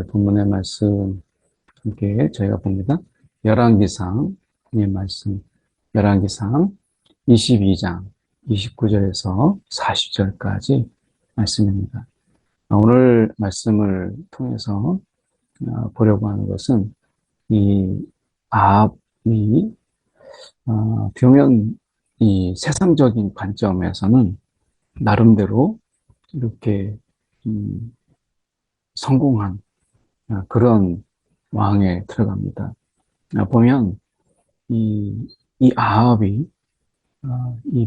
오늘 본문의 말씀 함께 저희가 봅니다. 열왕기상의 말씀, 열왕기상 22장 29절에서 40절까지 말씀입니다. 오늘 말씀을 통해서 보려고 하는 것은 이 아합이 보면 이 세상적인 관점에서는 나름대로 이렇게 성공한 그런 왕에 들어갑니다. 보면 이 아합이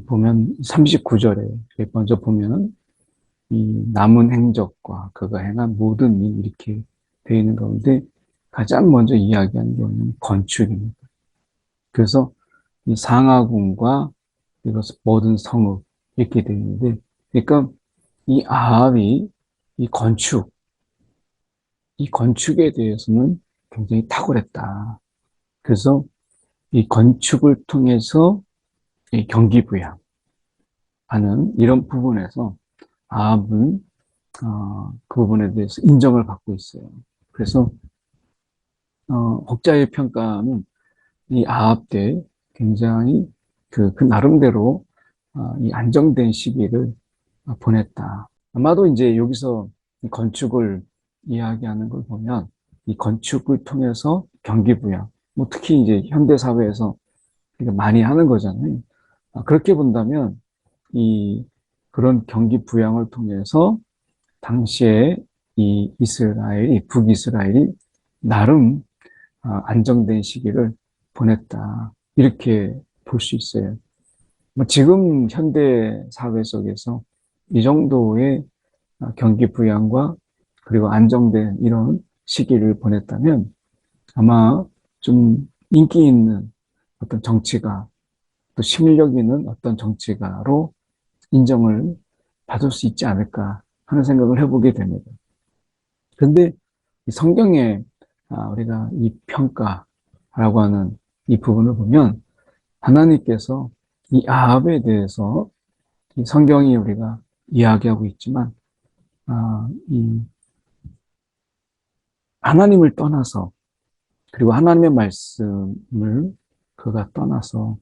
보면 39절에 먼저 보면 이 남은 행적과 그가 행한 모든 일 이렇게 되어 있는 가운데 가장 먼저 이야기하는 게 뭐냐면 건축입니다. 그래서 이 상하궁과 그리고 모든 성읍 이렇게 되어 있는데, 그러니까 이 아합이 이 건축에 대해서는 굉장히 탁월했다. 그래서 이 건축을 통해서 이 경기부양하는 이런 부분에서 아합은 그 부분에 대해서 인정을 받고 있어요. 그래서 혹자의 평가는 이 아합 때 굉장히 그 나름대로 이 안정된 시기를 보냈다. 아마도 이제 여기서 건축을 이야기하는 걸 보면 이 건축을 통해서 경기부양, 뭐 특히 이제 현대 사회에서 많이 하는 거잖아요. 그렇게 본다면 이 그런 경기부양을 통해서 당시에 이 북이스라엘이 나름 안정된 시기를 보냈다. 이렇게 볼 수 있어요. 뭐 지금 현대 사회 속에서 이 정도의 경기 부양과 그리고 안정된 이런 시기를 보냈다면 아마 좀 인기 있는 어떤 정치가, 또 실력 있는 어떤 정치가로 인정을 받을 수 있지 않을까 하는 생각을 해보게 됩니다. 그런데 성경에 우리가 이 평가라고 하는 이 부분을 보면 하나님께서 이 아합에 대해서 이 성경이 우리가 이야기하고 있지만 이 하나님을 떠나서, 그리고 하나님의 말씀을 그가 떠나서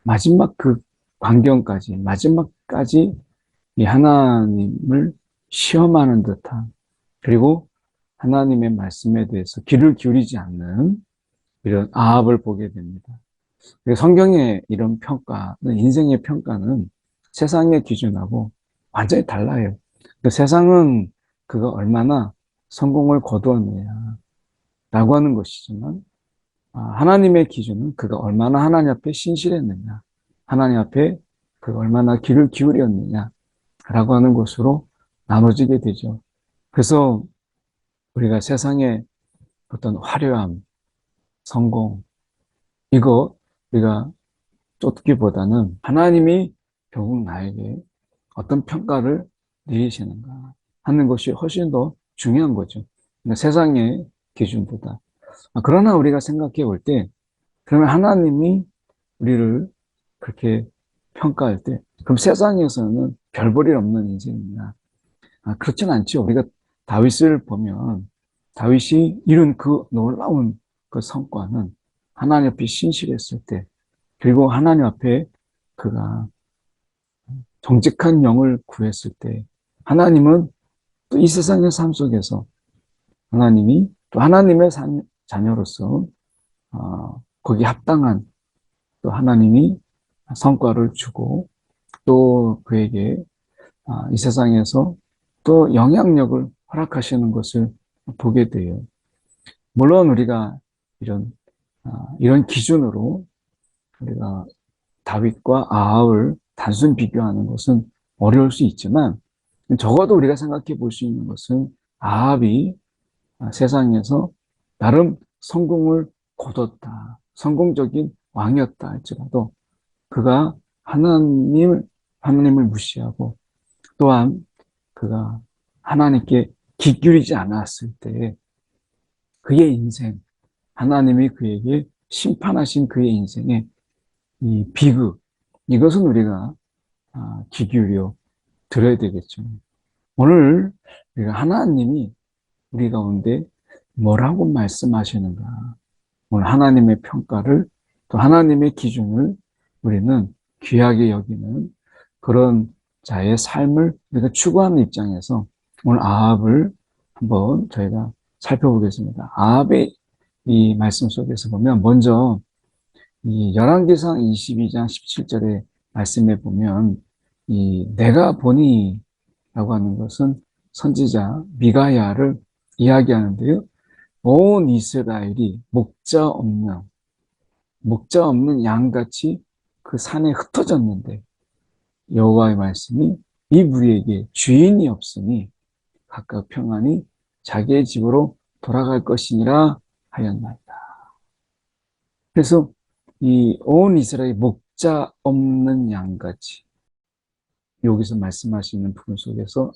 마지막 그 광경까지, 마지막까지 이 하나님을 시험하는 듯한, 그리고 하나님의 말씀에 대해서 귀를 기울이지 않는 이런 아합을 보게 됩니다. 성경의 이런 평가는, 인생의 평가는 세상의 기준하고 완전히 달라요. 세상은 그가 얼마나 성공을 거두었느냐 라고 하는 것이지만, 하나님의 기준은 그가 얼마나 하나님 앞에 신실했느냐, 하나님 앞에 그가 얼마나 귀를 기울였느냐 라고 하는 것으로 나눠지게 되죠. 그래서 우리가 세상의 어떤 화려함, 성공, 이거 우리가 쫓기보다는 하나님이 결국 나에게 어떤 평가를 내리시는가 하는 것이 훨씬 더 중요한 거죠. 그러니까 세상의 기준보다. 그러나 우리가 생각해 볼 때, 그러면 하나님이 우리를 그렇게 평가할 때, 그럼 세상에서는 별 볼일 없는 인생이냐? 그렇진 않죠. 우리가 다윗을 보면 다윗이 이룬 그 놀라운 그 성과는 하나님 앞에 신실했을 때, 그리고 하나님 앞에 그가 정직한 영을 구했을 때, 하나님은 또 이 세상의 삶 속에서 하나님이 또 하나님의 자녀로서 거기에 합당한 또 하나님이 성과를 주고, 또 그에게 이 세상에서 또 영향력을 허락하시는 것을 보게 돼요. 물론 우리가 이런 기준으로 우리가 다윗과 아합을 단순 비교하는 것은 어려울 수 있지만, 적어도 우리가 생각해 볼 수 있는 것은 아합이 세상에서 나름 성공을 거뒀다, 성공적인 왕이었다 할지라도 그가 하나님을 무시하고, 또한 그가 하나님께 귀 기울이지 않았을 때 그의 인생, 하나님이 그에게 심판하신 그의 인생의 이 비극, 이것은 우리가 귀 기울여 들어야 되겠죠. 오늘 우리가 하나님이 우리 가운데 뭐라고 말씀하시는가? 오늘 하나님의 평가를 또 하나님의 기준을 우리는 귀하게 여기는 그런 자의 삶을 우리가 추구하는 입장에서 오늘 아합을 한번 저희가 살펴보겠습니다. 아합의 이 말씀 속에서 보면 먼저 이 열왕기상 22장 17절의 말씀에 보면 이 내가 보니 라고 하는 것은 선지자 미가야를 이야기하는데요. 온 이스라엘이 목자 없는 양같이 그 산에 흩어졌는데 여호와의 말씀이 이 무리에게 주인이 없으니 각각 평안히 자기의 집으로 돌아갈 것이니라 하였나이다. 그래서 이 온 이스라엘 목자 없는 양같이 여기서 말씀하시는 부분 속에서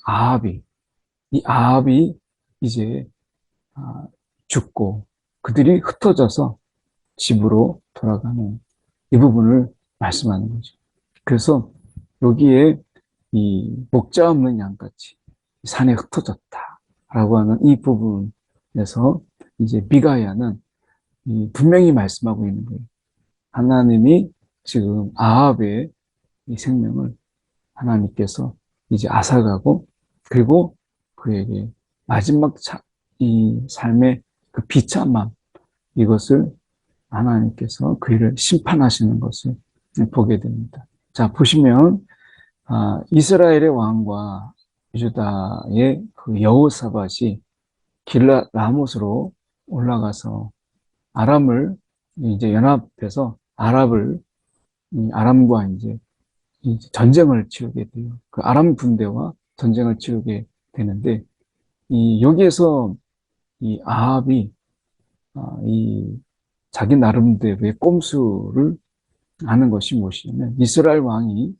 이 아합이 이제 죽고 그들이 흩어져서 집으로 돌아가는 이 부분을 말씀하는 거죠. 그래서 여기에 이 목자 없는 양같이 산에 흩어졌다라고 하는 이 부분에서 이제 미가야는 분명히 말씀하고 있는 거예요. 하나님이 지금 아합의 이 생명을 하나님께서 이제 앗아가고 그리고 그에게 마지막 이 삶의 그 비참함 이것을 하나님께서 그를 심판하시는 것을 보게 됩니다. 자, 보시면 이스라엘의 왕과 유다의 그 여호사밧이 길랏 라못으로 올라가서 아람을 이제 연합해서 아람과 이제 전쟁을 치르게 돼요. 그 아람 군대와 전쟁을 치르게 되는데 여기에서 이 아합이 이 자기 나름대로의 꼼수를 하는 것이 무엇이냐면 이스라엘 왕이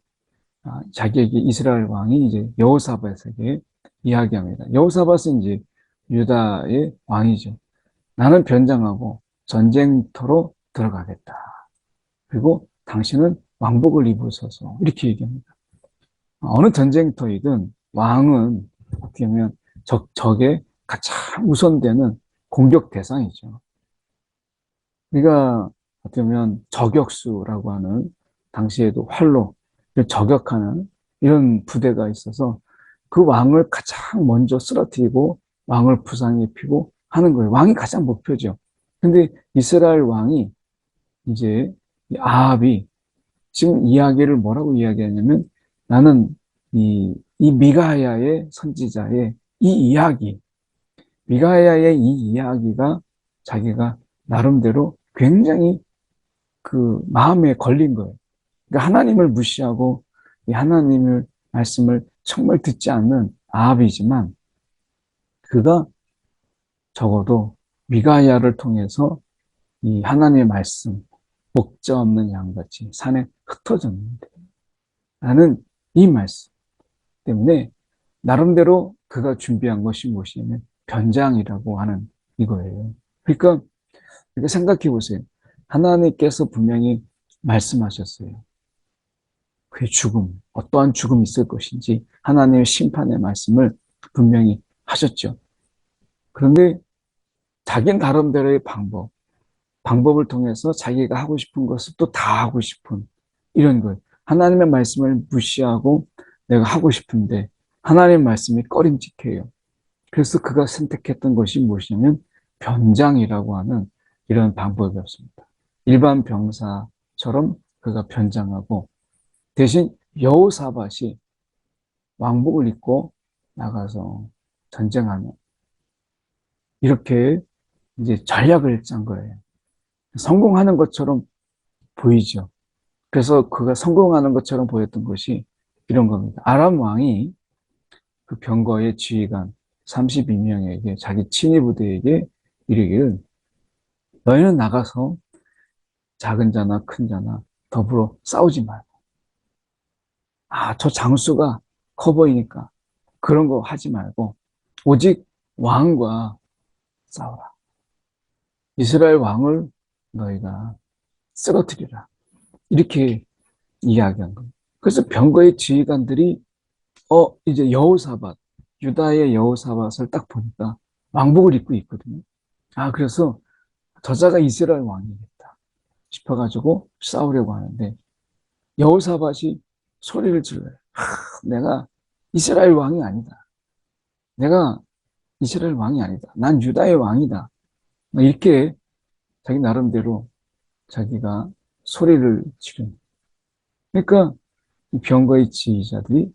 자기에게 이스라엘 왕이 이제 여호사밧에게 이야기합니다. 여호사밧은 이제 유다의 왕이죠. 나는 변장하고 전쟁터로 들어가겠다. 그리고 당신은 왕복을 입으소서 이렇게 얘기합니다. 어느 전쟁터이든 왕은 어떻게 보면 적의 가장 우선되는 공격 대상이죠. 우리가 어떻게 보면 저격수라고 하는 당시에도 활로 저격하는 이런 부대가 있어서 그 왕을 가장 먼저 쓰러뜨리고 왕을 부상에 입히고 하는 거예요. 왕이 가장 목표죠. 근데 이스라엘 왕이 이제 아합이 지금 이야기를 뭐라고 이야기하냐면 나는 이 미가야의 선지자의 미가야의 이 이야기가 자기가 나름대로 굉장히 그 마음에 걸린 거예요. 그러니까 하나님을 무시하고 이 하나님의 말씀을 정말 듣지 않는 아합이지만 그가 적어도 미가야를 통해서 이 하나님의 말씀, 목자 없는 양같이 산에 흩어졌는데 나는 이 말씀 때문에 나름대로 그가 준비한 것이 무엇이냐면 변장이라고 하는 이거예요. 그러니까 생각해 보세요. 하나님께서 분명히 말씀하셨어요. 그의 죽음, 어떠한 죽음이 있을 것인지 하나님의 심판의 말씀을 분명히 하셨죠. 그런데 자기 나름대로의 방법을 통해서 자기가 하고 싶은 것을 또 다 하고 싶은 이런 것. 하나님의 말씀을 무시하고 내가 하고 싶은데 하나님의 말씀이 꺼림직해요. 그래서 그가 선택했던 것이 무엇이냐면 변장이라고 하는 이런 방법이었습니다. 일반 병사처럼 그가 변장하고 대신 여호사밧이 왕복을 입고 나가서 전쟁하는 이렇게 이제 전략을 짠 거예요. 성공하는 것처럼 보이죠. 그래서 그가 성공하는 것처럼 보였던 것이 이런 겁니다. 아람 왕이 그 병거의 지휘관 32명에게 자기 친위 부대에게 이르기를 너희는 나가서 작은 자나 큰 자나 더불어 싸우지 말고 저 장수가 커 보이니까 그런 거 하지 말고 오직 왕과 싸우라. 이스라엘 왕을 너희가 쓰러뜨리라. 이렇게 이야기한 겁니다. 그래서 병거의 지휘관들이 이제 유다의 여호사밧을 딱 보니까 왕복을 입고 있거든요. 그래서 저자가 이스라엘 왕이겠다 싶어가지고 싸우려고 하는데 여호사밧이 소리를 질러요. 내가 이스라엘 왕이 아니다. 내가 이스라엘 왕이 아니다. 난 유다의 왕이다. 이렇게 자기 나름대로 자기가 소리를 지른. 그러니까 병거의 지휘자들이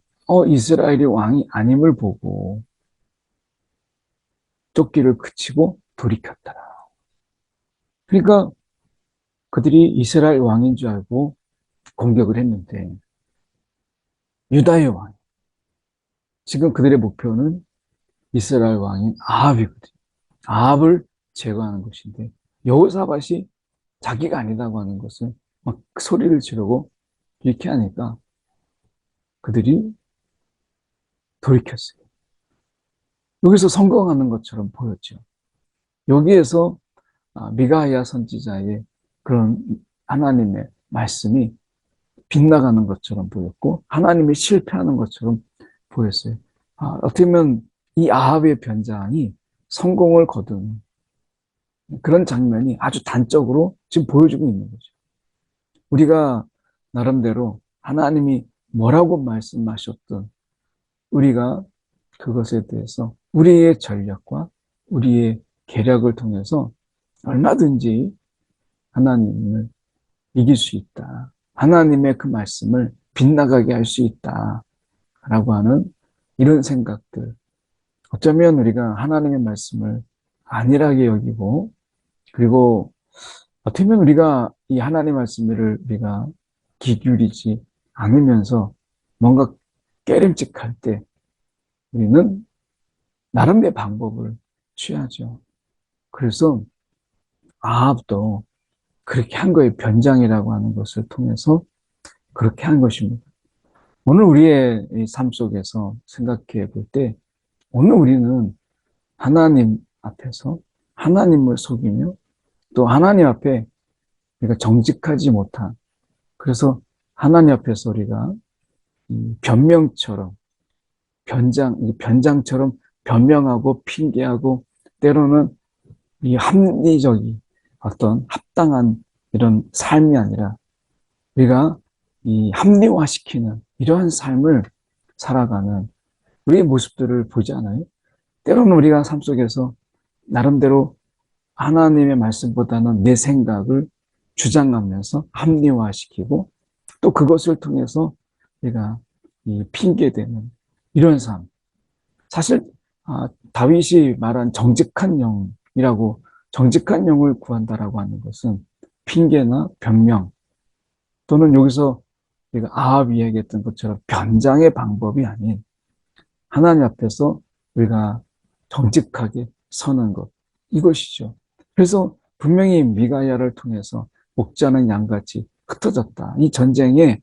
이스라엘의 왕이 아님을 보고 쫓기를 그치고 돌이켰더라. 그러니까 그들이 이스라엘 왕인 줄 알고 공격을 했는데 유다의 왕. 지금 그들의 목표는 이스라엘 왕인 아합이거든요. 아합을 제거하는 것인데 여호사밧이 자기가 아니다고 하는 것을 막 소리를 지르고 이렇게 하니까 그들이 돌이켰어요. 여기서 성공하는 것처럼 보였죠. 여기에서 미가야 선지자의 그런 하나님의 말씀이 빗나가는 것처럼 보였고 하나님이 실패하는 것처럼 보였어요. 어떻게 보면 이 아합의 변장이 성공을 거둔 그런 장면이 아주 단적으로 지금 보여주고 있는 거죠. 우리가 나름대로 하나님이 뭐라고 말씀하셨든 우리가 그것에 대해서 우리의 전략과 우리의 계략을 통해서 얼마든지 하나님을 이길 수 있다. 하나님의 그 말씀을 빗나가게 할 수 있다라고 하는 이런 생각들. 어쩌면 우리가 하나님의 말씀을 안일하게 여기고 그리고 어떻게 보면 우리가 이 하나님의 말씀을 우리가 귀 기울이지 않으면서 뭔가 깨름직할 때 우리는 나름의 방법을 취하죠. 그래서 아합도 그렇게 한 거예요. 변장이라고 하는 것을 통해서 그렇게 한 것입니다. 오늘 우리의 삶 속에서 생각해 볼 때 오늘 우리는 하나님 앞에서 하나님을 속이며 또 하나님 앞에 우리가 정직하지 못한 그래서 하나님 앞에서 우리가 변명처럼 변장처럼 변명하고 핑계하고 때로는 이 합리적인 어떤 합당한 이런 삶이 아니라 우리가 이 합리화시키는 이러한 삶을 살아가는 우리의 모습들을 보지 않아요? 때로는 우리가 삶 속에서 나름대로 하나님의 말씀보다는 내 생각을 주장하면서 합리화시키고 또 그것을 통해서 우리가 이 핑계대는 이런 삶. 사실 다윗이 말한 정직한 영이라고 정직한 영을 구한다라고 하는 것은 핑계나 변명 또는 여기서 우리가 아합이 얘기했던 것처럼 변장의 방법이 아닌 하나님 앞에서 우리가 정직하게 서는 것 이것이죠. 그래서 분명히 미가야를 통해서 목자는 양같이 흩어졌다. 이 전쟁에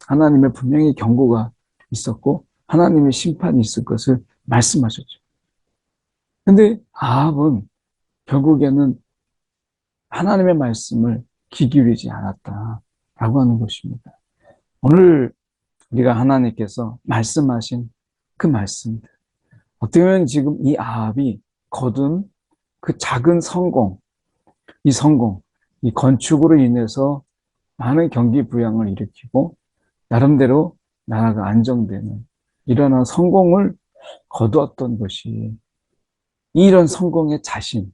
하나님의 분명히 경고가 있었고 하나님의 심판이 있을 것을 말씀하셨죠. 근데 아합은 결국에는 하나님의 말씀을 귀 기울이지 않았다라고 하는 것입니다. 오늘 우리가 하나님께서 말씀하신 그 말씀들 어떻게 보면 지금 이 아합이 거둔 그 작은 성공, 이 건축으로 인해서 많은 경기 부양을 일으키고 나름대로 나라가 안정되는 이러한 성공을 거두었던 것이 이런 성공의 자신,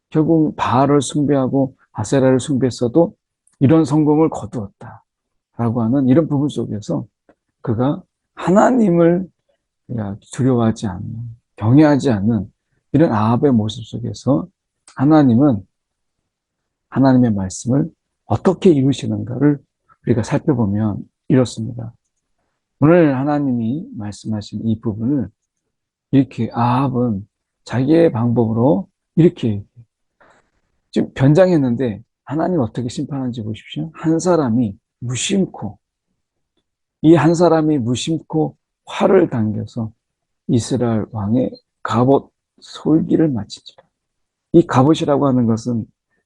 결국 바알을 숭배하고 아세라를 숭배했어도 이런 성공을 거두었다라고 하는 이런 부분 속에서 그가 하나님을 두려워하지 않는, 경외하지 않는 이런 아합의 모습 속에서 하나님은 하나님의 말씀을 어떻게 이루시는가를 우리가 살펴보면 이렇습니다. 오늘 하나님이 말씀하신 이 부분을 이렇게 아합은 자기의 방법으로 이렇게 지금 변장했는데 하나님 어떻게 심판하는지 보십시오. 한 사람이 무심코 이 한 사람이 무심코 활을 당겨서 이스라엘 왕의 갑옷 솔기를 마치지라. 이 갑옷이라고 하는 것은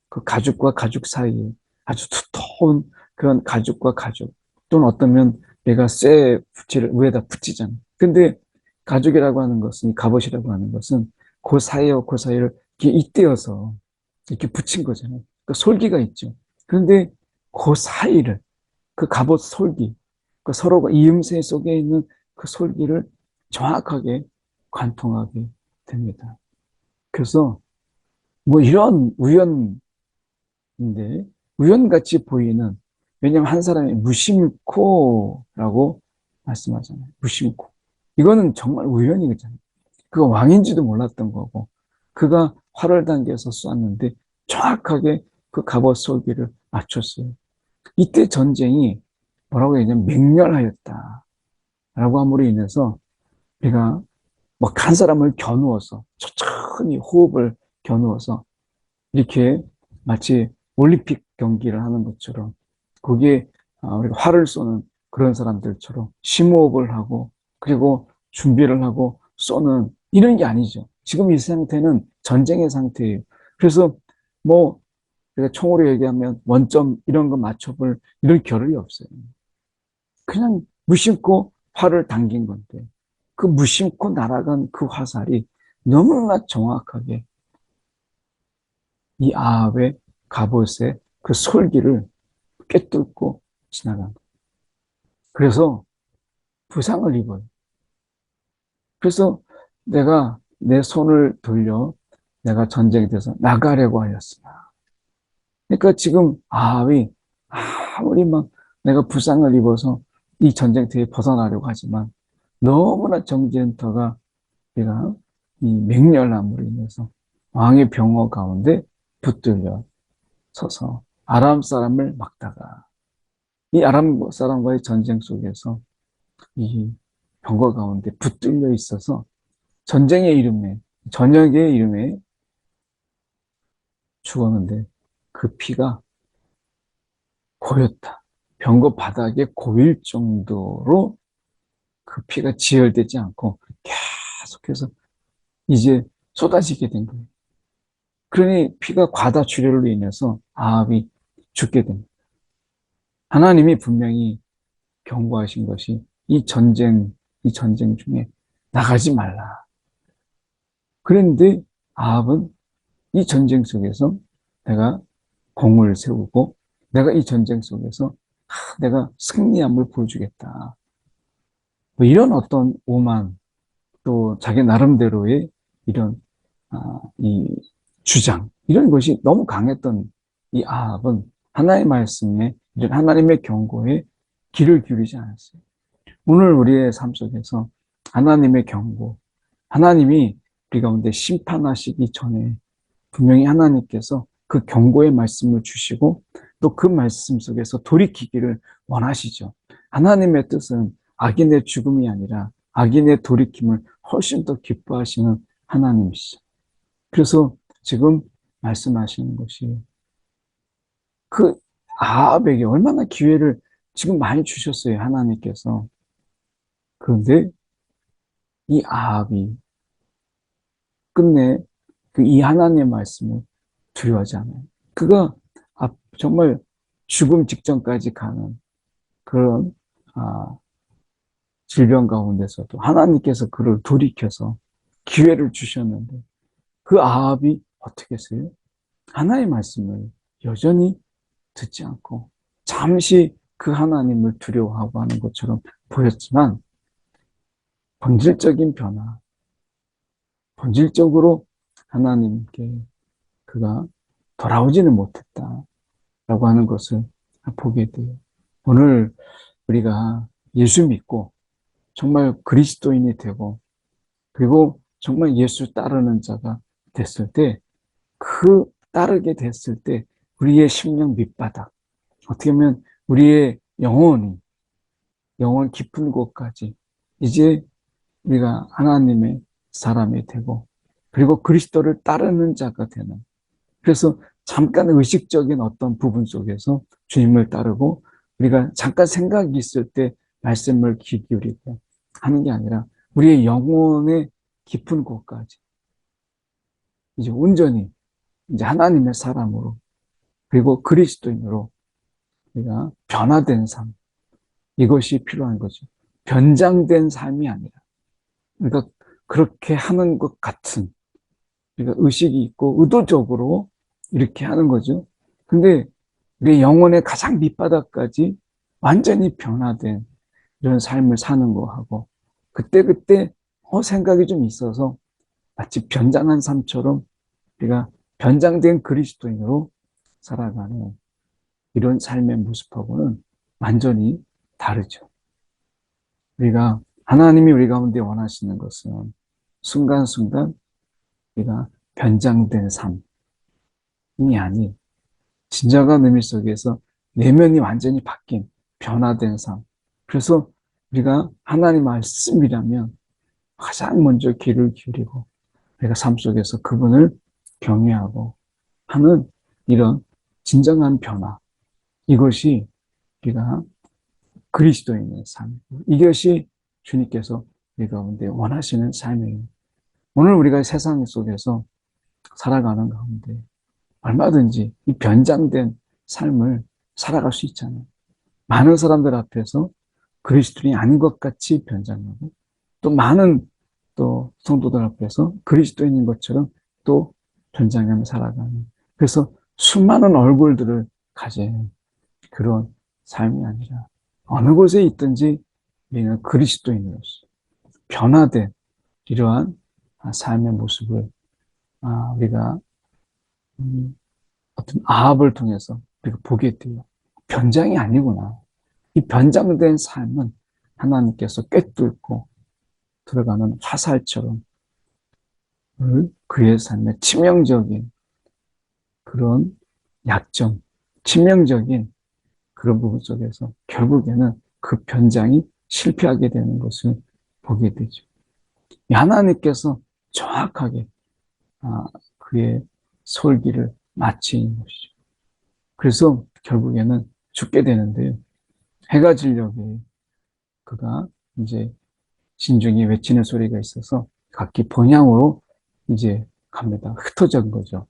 그 가죽과 가죽 사이에 아주 두터운 그런 가죽과 가죽 또는 어떠면 내가 쇠 부치를 위에다 붙이잖아요. 근데 가죽이라고 하는 것은 이 갑옷이라고 하는 것은 그 사이와 그 사이를 이게 잇대어서 이렇게 붙인 거잖아요. 그 솔기가 있죠. 그런데 그 사이를, 그 갑옷 솔기, 그 서로가 이음새 속에 있는 그 솔기를 정확하게 관통하게 됩니다. 그래서 뭐 이런 우연인데, 우연같이 보이는, 왜냐면 한 사람이 무심코라고 말씀하잖아요. 무심코. 이거는 정말 우연이잖아요. 그가 왕인지도 몰랐던 거고, 그가 활을 당겨서 쐈는데 정확하게 그 갑옷 솔기를 맞췄어요. 이때 전쟁이 뭐라고 해야 되냐면 맹렬하였다. 라고 함으로 인해서 우리가 뭐 한 사람을 겨누어서 천천히 호흡을 겨누어서 이렇게 마치 올림픽 경기를 하는 것처럼 거기에 우리가 활을 쏘는 그런 사람들처럼 심호흡을 하고 그리고 준비를 하고 쏘는 이런 게 아니죠. 지금 이 상태는 전쟁의 상태예요. 그래서 뭐 우리가 총으로 얘기하면 원점 이런 거 맞춰볼 이런 겨를이 없어요. 그냥 무심코 활을 당긴 건데 그 무심코 날아간 그 화살이 너무나 정확하게 이 아합의 갑옷의 그 솔기를 꿰뚫고 지나간 거예요. 그래서 부상을 입어요. 그래서 내가 내 손을 돌려 내가 전쟁에 대해서 나가려고 하였으나. 그러니까 지금 아합이 아무리 막 내가 부상을 입어서 이 전쟁터에 벗어나려고 하지만 너무나 정지현터가 내가 이 맹렬함으로 인해서 왕의 병거 가운데 붙들려 서서 아람 사람을 막다가 이 아람 사람과의 전쟁 속에서 이 병거 가운데 붙들려 있어서 전쟁의 이름에 전역의 이름에 죽었는데 그 피가 고였다. 병거 바닥에 고일 정도로 그 피가 지혈되지 않고 계속해서 이제 쏟아지게 된 거예요. 그러니 피가 과다 출혈로 인해서 아합이 죽게 됩니다. 하나님이 분명히 경고하신 것이 이 전쟁 중에 나가지 말라. 그런데 아합은 이 전쟁 속에서 내가 공을 세우고 내가 이 전쟁 속에서 내가 승리함을 보여주겠다. 뭐 이런 어떤 오만 또 자기 나름대로의 이런 이 주장 이런 것이 너무 강했던 이 아합은 하나님의 말씀에 이런 하나님의 경고에 귀를 기울이지 않았어요. 오늘 우리의 삶 속에서 하나님의 경고, 하나님이 우리 가운데 심판하시기 전에 분명히 하나님께서 그 경고의 말씀을 주시고 또 그 말씀 속에서 돌이키기를 원하시죠. 하나님의 뜻은 악인의 죽음이 아니라 악인의 돌이킴을 훨씬 더 기뻐하시는 하나님이시죠. 그래서 지금 말씀하시는 것이 그 아합에게 얼마나 기회를 지금 많이 주셨어요, 하나님께서. 그런데 이 아합이 끝내 그 이 하나님의 말씀을 두려워하지 않아요. 그가 정말 죽음 직전까지 가는 그런 질병 가운데서도 하나님께서 그를 돌이켜서 기회를 주셨는데 그 아합이 어떻게 했어요? 하나님의 말씀을 여전히 듣지 않고 잠시 그 하나님을 두려워하고 하는 것처럼 보였지만 본질적인 변화, 본질적으로 하나님께 그가 돌아오지는 못했다라고 하는 것을 보게 돼요. 오늘 우리가 예수 믿고 정말 그리스도인이 되고 그리고 정말 예수 따르는 자가 됐을 때 그 따르게 됐을 때 우리의 심령 밑바닥 어떻게 보면 우리의 영혼 깊은 곳까지 이제 우리가 하나님의 사람이 되고 그리고 그리스도를 따르는 자가 되는 그래서 잠깐 의식적인 어떤 부분 속에서 주님을 따르고 우리가 잠깐 생각이 있을 때 말씀을 귀 기울이고 하는 게 아니라 우리의 영혼의 깊은 곳까지 이제 온전히 이제 하나님의 사람으로 그리고 그리스도인으로 우리가 변화된 삶 이것이 필요한 거죠. 변장된 삶이 아니라 그러니까 그렇게 하는 것 같은 우리가 의식이 있고 의도적으로 이렇게 하는 거죠. 근데 우리 영혼의 가장 밑바닥까지 완전히 변화된 이런 삶을 사는 거하고 그때그때 생각이 좀 있어서 마치 변장한 삶처럼 우리가 변장된 그리스도인으로 살아가는 이런 삶의 모습하고는 완전히 다르죠. 우리가 하나님이 우리 가운데 원하시는 것은 순간순간 우리가 변장된 삶이 아닌 진정한 의미 속에서 내면이 완전히 바뀐 변화된 삶. 그래서 우리가 하나님 말씀이라면 가장 먼저 귀를 기울이고 우리가 삶 속에서 그분을 경외하고 하는 이런 진정한 변화. 이것이 우리가 그리스도인의 삶이고 이것이 주님께서 우리 가운데 원하시는 삶이에요. 오늘 우리가 세상 속에서 살아가는 가운데 얼마든지 이 변장된 삶을 살아갈 수 있잖아요. 많은 사람들 앞에서 그리스도인이 아닌 것 같이 변장하고 또 많은 또 성도들 앞에서 그리스도인인 것처럼 또 변장하며 살아가는 그래서 수많은 얼굴들을 가진 그런 삶이 아니라 어느 곳에 있든지 우리는 그리스도인으로서 변화된 이러한 삶의 모습을 우리가 어떤 아합을 통해서 우리가 보게 돼요. 변장이 아니구나. 이 변장된 삶은 하나님께서 꿰뚫고 들어가는 화살처럼 그의 삶의 치명적인 그런 약점, 치명적인 그런 부분 속에서 결국에는 그 변장이 실패하게 되는 것을 보게 되죠. 하나님께서 정확하게 그의 설기를 마친 것이죠. 그래서 결국에는 죽게 되는데요. 해가 지려고 그가 이제 신중히 외치는 소리가 있어서 각기 본향으로 이제 갑니다. 흩어진 거죠.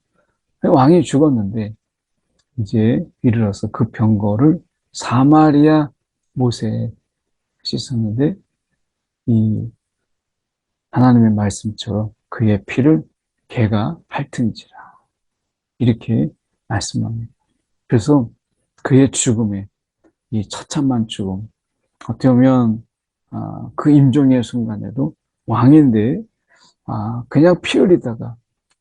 왕이 죽었는데 이제 이르러서 그 병거를 사마리아 못에 씻었는데 이 하나님의 말씀처럼 그의 피를 개가 핥은지라 이렇게 말씀합니다. 그래서 그의 죽음에 이 처참한 죽음 어떻게 보면 그 임종의 순간에도 왕인데 그냥 피 흘리다가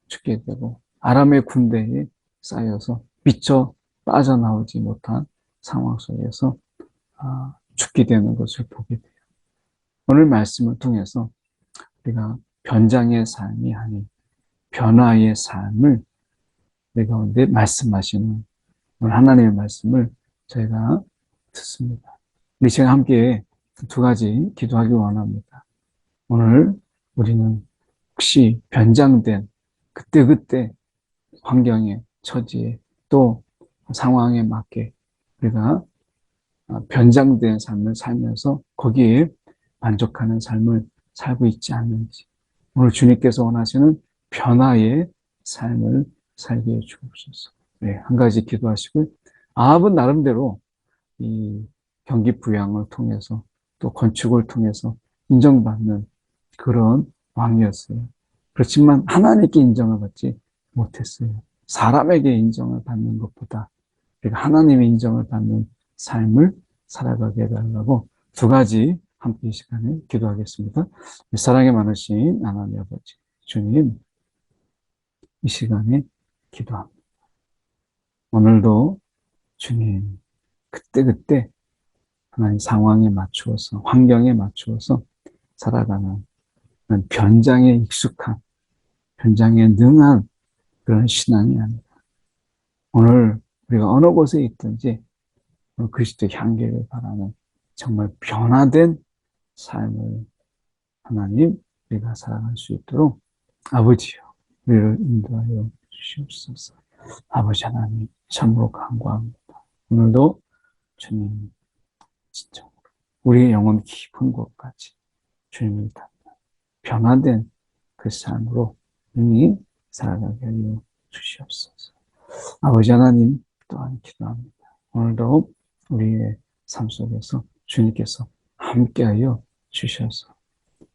죽게 되고 아람의 군대에 쌓여서 미처 빠져나오지 못한 상황 속에서 죽게 되는 것을 보게 돼요. 오늘 말씀을 통해서 우리가 변장의 삶이 아닌 변화의 삶을 우리 가운데 말씀하시는 오늘 하나님의 말씀을 저희가 듣습니다. 우리 지금 함께 두 가지 기도하기 원합니다. 오늘 우리는 혹시 변장된 그때그때 환경에 처지에 또 상황에 맞게 우리가 변장된 삶을 살면서 거기에 만족하는 삶을 살고 있지 않는지 오늘 주님께서 원하시는 변화의 삶을 살게 해주옵소서. 네, 한 가지 기도하시고 아합은 나름대로 이 경기 부양을 통해서 또 건축을 통해서 인정받는 그런 왕이었어요. 그렇지만 하나님께 인정을 받지 못했어요. 사람에게 인정을 받는 것보다 우리가 하나님의 인정을 받는 삶을 살아가게 해달라고 두 가지 함께 이 시간에 기도하겠습니다. 사랑이 많으신 하나님 아버지 주님 이 시간에 기도합니다. 오늘도 주님 그때그때 하나님 상황에 맞추어서 환경에 맞추어서 살아가는 변장에 익숙한 변장에 능한 그런 신앙이 아니라 오늘 우리가 어느 곳에 있든지 그리스도의 향기를 바라는 정말 변화된 삶을 하나님 우리가 살아갈 수 있도록 아버지요 우리를 인도하여 주시옵소서. 아버지 하나님 참으로 간구합니다. 오늘도 주님 진짜 우리의 영혼 깊은 곳까지 주님을 닮는 변화된 그 삶으로 능히 살아가게 하여 주시옵소서. 아버지 하나님 또한 기도합니다. 오늘도 우리의 삶 속에서 주님께서 함께하여 주셔서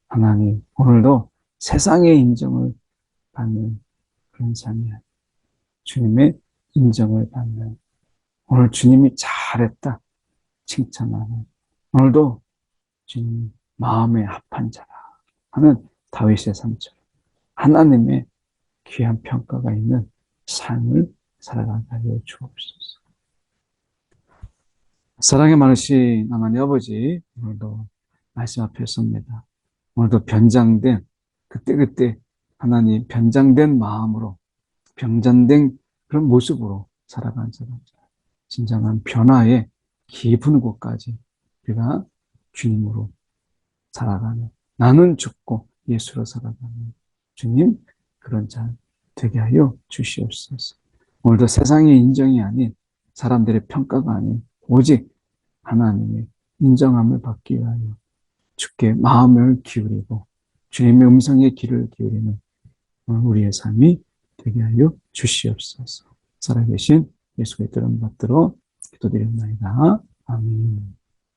하나님 오늘도 세상의 인정을 받는 그런 삶이 아니에요. 주님의 인정을 받는, 오늘 주님이 잘했다 칭찬하는, 오늘도 주님 마음에 합한 자라 하는 다윗의 삶처럼 하나님의 귀한 평가가 있는 삶을 살아가게 하여 주옵소서. 사랑의 많으신 하나님 아버지, 오늘도 말씀 앞에 섭니다. 오늘도 변장된, 그때그때 하나님 변장된 마음으로, 변장된 그런 모습으로 살아가는 사람, 진정한 변화의 깊은 곳까지 우리가 주님으로 살아가는, 나는 죽고 예수로 살아가는 주님, 그런 자 되게 하여 주시옵소서. 오늘도 세상의 인정이 아닌, 사람들의 평가가 아닌 오직 하나님의 인정함을 받기 위하여 주께 마음을 기울이고 주님의 음성에 귀를 기울이는 우리의 삶이 되게 하여 주시옵소서. 살아계신 예수의 이름 받들어 기도드렸나이다. 아멘.